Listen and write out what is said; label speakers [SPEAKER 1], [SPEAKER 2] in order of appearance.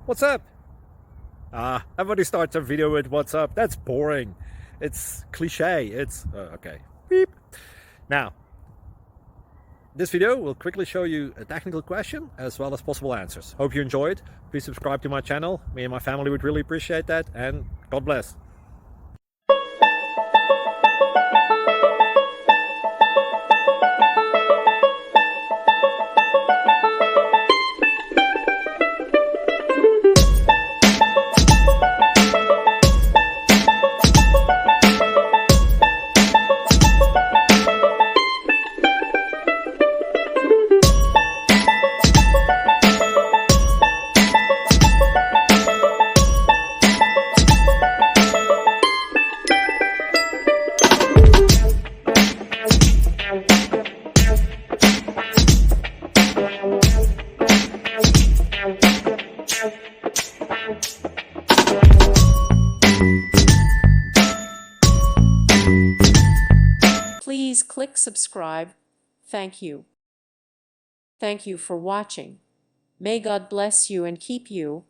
[SPEAKER 1] What's up? Everybody starts a video with what's up. That's boring. It's cliche. It's okay. Beep. Now, this video will quickly show you a technical question as well as possible answers. Hope you enjoyed. Please subscribe to my channel. Me and my family would really appreciate that, and God bless.
[SPEAKER 2] Please click subscribe. Thank you. Thank you for watching. May God bless you and keep you.